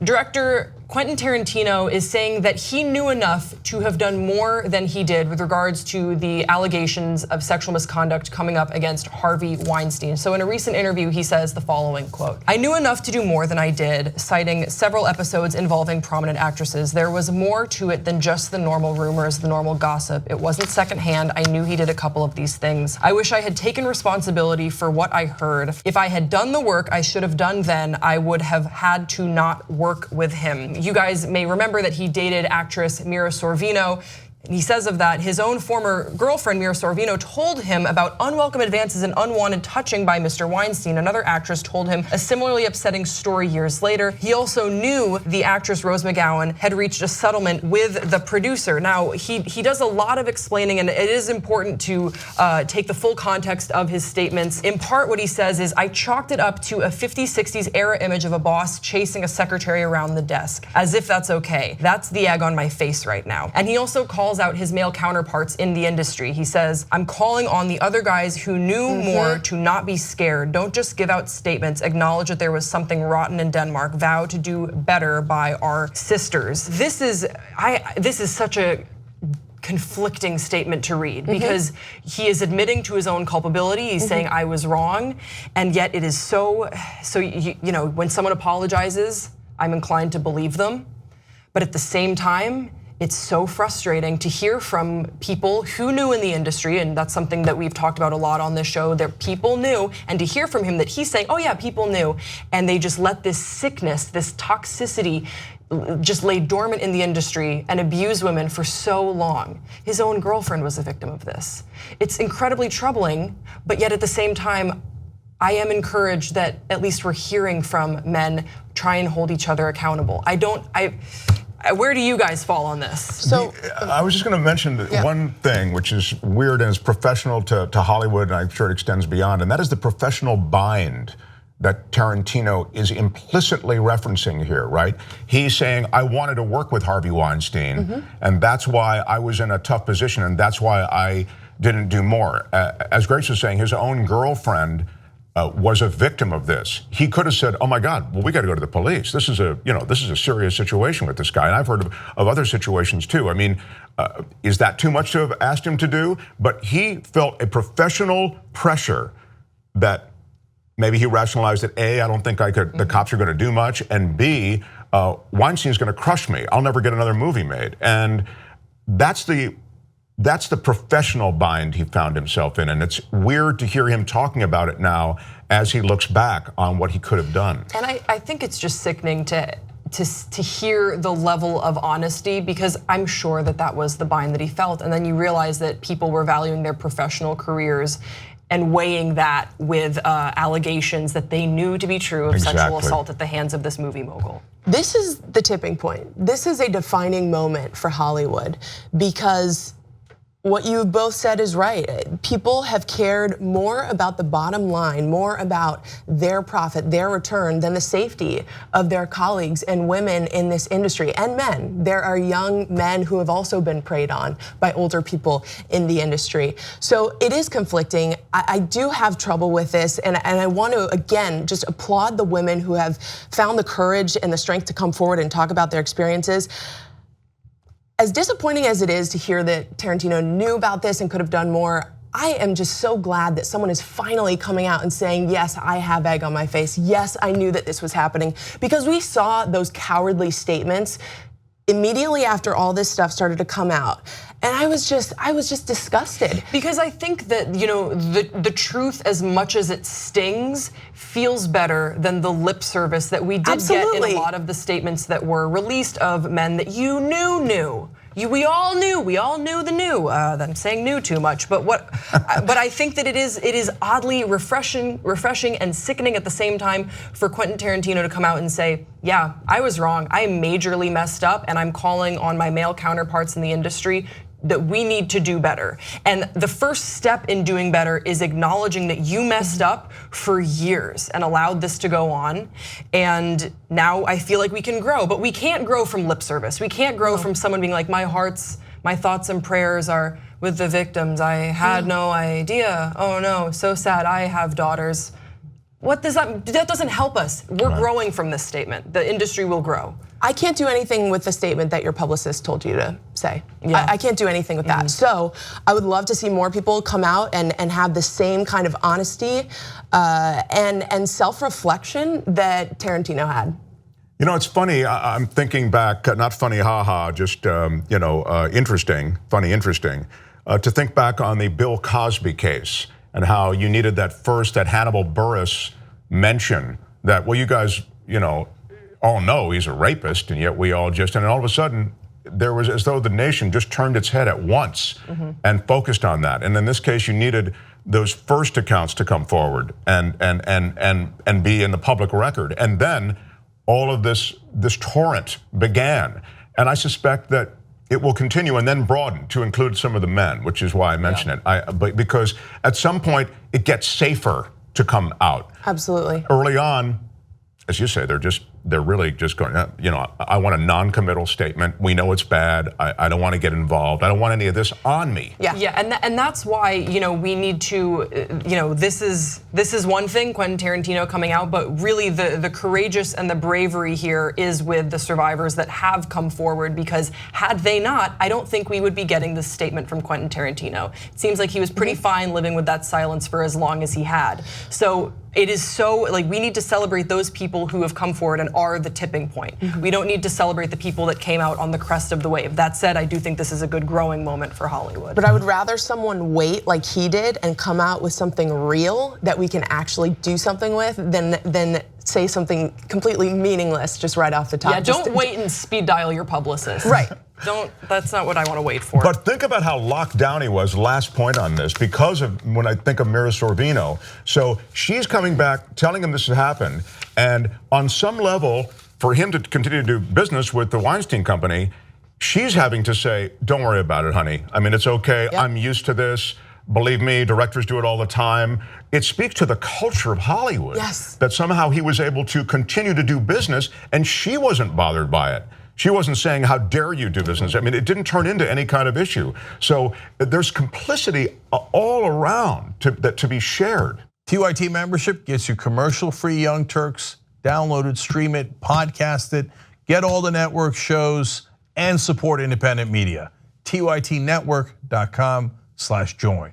Director Quentin Tarantino is saying that he knew enough to have done more than he did with regards to the allegations of sexual misconduct coming up against Harvey Weinstein. So in a recent interview, he says the following quote, "I knew enough to do more than I did," citing several episodes involving prominent actresses. "There was more to it than just the normal rumors, the normal gossip. It wasn't secondhand. I knew he did a couple of these things. I wish I had taken responsibility for what I heard. If I had done the work I should have done then, I would have had to not work with him." You guys may remember that he dated actress Mira Sorvino. He says of that, his own former girlfriend, Mira Sorvino, told him about unwelcome advances and unwanted touching by Mr. Weinstein. Another actress told him a similarly upsetting story years later. He also knew the actress Rose McGowan had reached a settlement with the producer. Now, he does a lot of explaining, and it is important to take the full context of his statements. In part, what he says is, "I chalked it up to a 50s, 60s era image of a boss chasing a secretary around the desk, as if that's okay. That's the egg on my face right now." And he also calls out his male counterparts in the industry. He says, "I'm calling on the other guys who knew more to not be scared. Don't just give out statements. Acknowledge that there was something rotten in Denmark. Vow to do better by our sisters." This is such a conflicting statement to read because he is admitting to his own culpability. He's saying I was wrong, and yet it is so when someone apologizes, I'm inclined to believe them. But at the same time, it's so frustrating to hear from people who knew in the industry, and that's something that we've talked about a lot on this show, that people knew, and to hear from him that he's saying, oh yeah, people knew, and they just let this sickness, this toxicity just lay dormant in the industry and abuse women for so long. His own girlfriend was a victim of this. It's incredibly troubling, but yet at the same time, I am encouraged that at least we're hearing from men try and hold each other accountable. Where do you guys fall on this? So I was just going to mention one thing, which is weird and is professional to Hollywood, and I'm sure it extends beyond, and that is the professional bind that Tarantino is implicitly referencing here, right? He's saying, I wanted to work with Harvey Weinstein, and that's why I was in a tough position, and that's why I didn't do more. As Grace was saying, his own girlfriend was a victim of this. He could have said, "Oh my God, well we got to go to the police. This is a serious situation with this guy." And I've heard of other situations too. I mean, is that too much to have asked him to do? But he felt a professional pressure that maybe he rationalized that A, I don't think the cops are going to do much, and B, Weinstein's going to crush me. I'll never get another movie made, and that's the professional bind he found himself in, and it's weird to hear him talking about it now as he looks back on what he could have done. And I think it's just sickening to hear the level of honesty, because I'm sure that was the bind that he felt, and then you realize that people were valuing their professional careers and weighing that with allegations that they knew to be true of sexual assault at the hands of this movie mogul. This is the tipping point. This is a defining moment for Hollywood, because what you both said is right. People have cared more about the bottom line, more about their profit, their return, than the safety of their colleagues and women in this industry, and men. There are young men who have also been preyed on by older people in the industry. So it is conflicting. I do have trouble with this, and I want to, again, just applaud the women who have found the courage and the strength to come forward and talk about their experiences. As disappointing as it is to hear that Tarantino knew about this and could have done more, I am just so glad that someone is finally coming out and saying, yes, I have egg on my face. Yes, I knew that this was happening, because we saw those cowardly statements immediately after all this stuff started to come out. And I was just disgusted. Because I think that, the truth, as much as it stings, feels better than the lip service that we did get in a lot of the statements that were released of men that you knew. We all knew the new. I'm saying knew too much, but I think that it is oddly refreshing and sickening at the same time for Quentin Tarantino to come out and say, yeah, I was wrong. I majorly messed up, and I'm calling on my male counterparts in the industry that we need to do better. And the first step in doing better is acknowledging that you messed up for years and allowed this to go on. And now I feel like we can grow, but we can't grow from lip service. We can't grow from someone being like, my thoughts and prayers are with the victims. I had no idea. Oh no, so sad. I have daughters. What does that doesn't help us. We're growing from this statement. The industry will grow. I can't do anything with the statement that your publicist told you to say. Yeah. I can't do anything with that. So I would love to see more people come out and have the same kind of honesty and self-reflection that Tarantino had. You know, it's funny. I'm thinking back, not funny, haha, just interesting, funny, interesting, to think back on the Bill Cosby case and how you needed that Hannibal Buress mention that, well, you guys, all know he's a rapist, and yet we all and all of a sudden, there was as though the nation just turned its head at once and focused on that. And in this case, you needed those first accounts to come forward and be in the public record, and then all of this torrent began. And I suspect that it will continue and then broaden to include some of the men, which is why I mention it. But because at some point it gets safer to come out. Absolutely. Early on, as you say, they're really just going, I want a non-committal statement. We know it's bad. I don't want to get involved. I don't want any of this on me. Yeah, and that's why we need to, this is one thing, Quentin Tarantino coming out, but really the courageous and the bravery here is with the survivors that have come forward, because had they not, I don't think we would be getting this statement from Quentin Tarantino. It seems like he was pretty fine living with that silence for as long as he had. So it is so, we need to celebrate those people who have come forward and are the tipping point. We don't need to celebrate the people that came out on the crest of the wave. That said, I do think this is a good growing moment for Hollywood. But I would rather someone wait like he did and come out with something real that we can actually do something with than say something completely meaningless just right off the top. Yeah, don't wait and speed dial your publicist. Right. That's not what I want to wait for. But think about how locked down he was, last point on this, because of when I think of Mira Sorvino. So she's coming back, telling him this has happened. And on some level, for him to continue to do business with the Weinstein Company, she's having to say, don't worry about it, honey. I mean, it's okay. Yep. I'm used to this. Believe me, directors do it all the time. It speaks to the culture of Hollywood. Yes. That somehow he was able to continue to do business, and she wasn't bothered by it. She wasn't saying, how dare you do business? I mean, it didn't turn into any kind of issue. So there's complicity all around to be shared. TYT membership gets you commercial-free Young Turks. Download it, stream it, podcast it, get all the network shows, and support independent media. TYTnetwork.com/join.